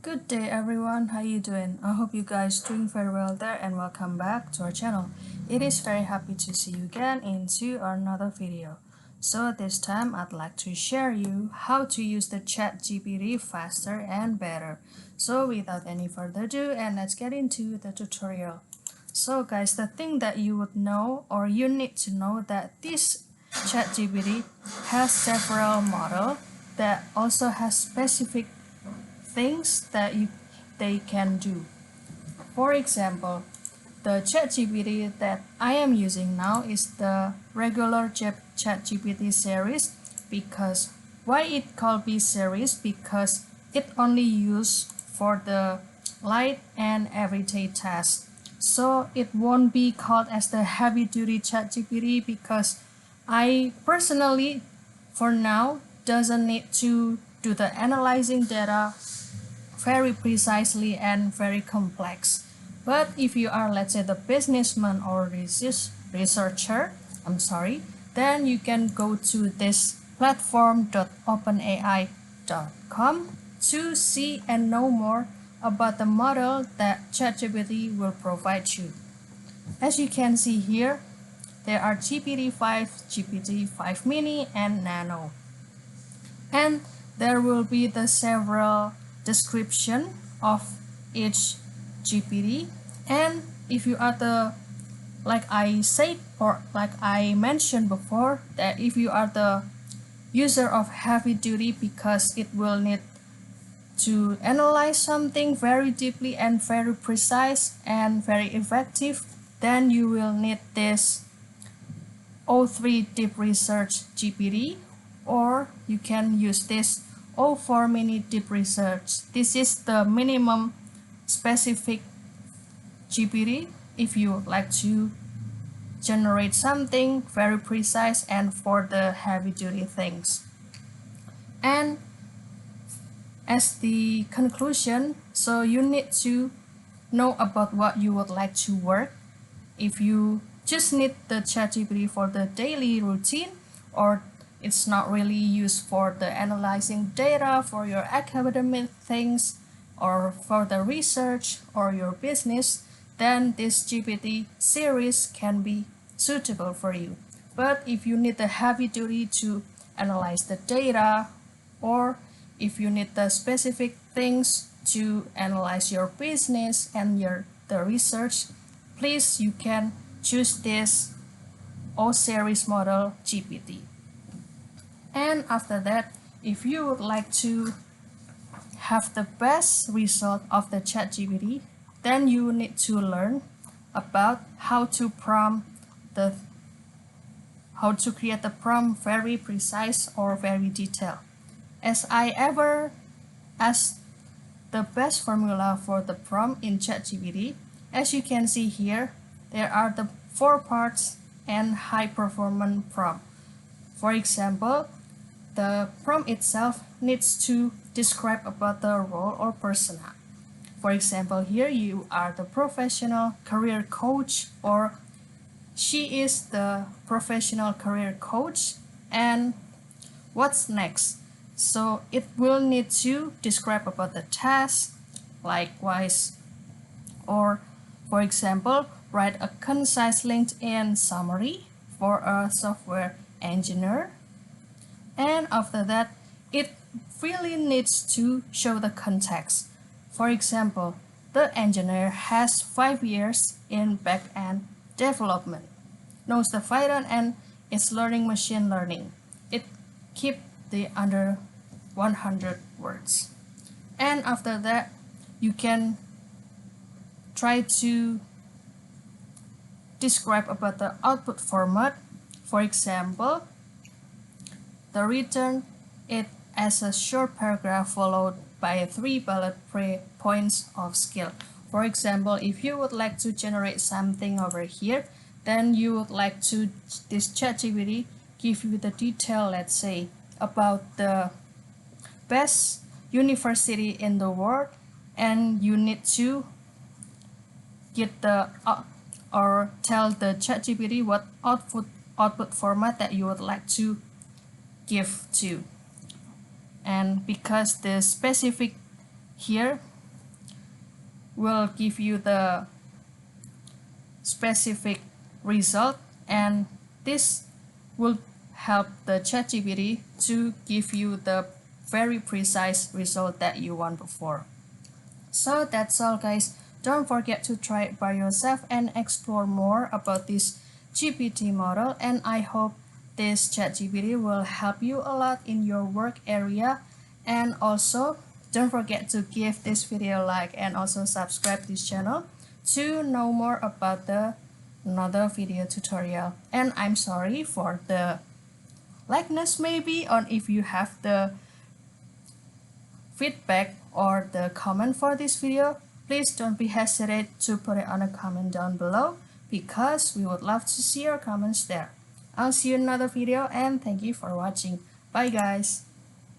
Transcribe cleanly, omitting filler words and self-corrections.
Good day everyone, how you doing? I hope you guys doing very well there and welcome back to our channel. It is very happy to see you again into another video. So this time I'd like to share you how to use the ChatGPT faster and better. So without any further ado, and let's get into the tutorial. So guys, the thing that you would know or you need to know that this ChatGPT has several models that also has specific things that they can do. For example, the ChatGPT that I am using now is the regular ChatGPT series. Because why it called B series? Because it only used for the light and everyday tasks. So it won't be called as the heavy duty ChatGPT because I personally for now doesn't need to do the analyzing data very precisely and very complex. But if you are, let's say, the businessman or researcher, then you can go to this platform.openai.com to see and know more about the model that ChatGPT will provide you. As you can see here, there are GPT-5, GPT-5 mini, and nano. And there will be the several description of each GPT. And if you are the, like I said or like I mentioned before, that if you are the user of heavy duty because it will need to analyze something very deeply and very precise and very effective, then you will need this O3 Deep Research GPT, or you can use this O4 Mini Deep Research. This is the minimum specific GPT if you like to generate something very precise and for the heavy duty things. And as the conclusion, so you need to know about what you would like to work. If you just need the ChatGPT for the daily routine, or it's not really used for the analyzing data for your academic things or for the research or your business, then this GPT series can be suitable for you. But if you need the heavy duty to analyze the data, or if you need the specific things to analyze your business and the research, please you can choose this O series model GPT. And after that, if you would like to have the best result of the ChatGPT, then you need to learn about how to create the prompt very precise or very detailed. As the best formula for the prompt in ChatGPT, as you can see here, there are the 4 parts and high performance prompt. For example, the prompt itself needs to describe about the role or persona. For example, here you are the professional career coach, or she is the professional career coach, and what's next? So it will need to describe about the task, likewise, or for example, write a concise LinkedIn summary for a software engineer. And after that, it really needs to show the context. For example, the engineer has 5 years in back-end development, knows the Python and is learning machine learning. It keep the under 100 words. And after that, you can try to describe about the output format. For example, the return it as a short paragraph followed by 3 bullet points of skill. For example, if you would like to generate something over here, then you would like to this ChatGPT give you the detail, let's say, about the best university in the world, and you need to get the or tell the ChatGPT what output format that you would like to give to. And because the specific here will give you the specific result, and this will help the ChatGPT to give you the very precise result that you want before. So that's all, guys. Don't forget to try it by yourself and explore more about this GPT model, and I hope this ChatGPT will help you a lot in your work area. And also don't forget to give this video a like and also subscribe this channel to know more about the another video tutorial. And I'm sorry for the likeness maybe, or if you have the feedback or the comment for this video, please don't be hesitant to put it on a comment down below, because we would love to see your comments there. I'll see you in another video, and thank you for watching. Bye guys.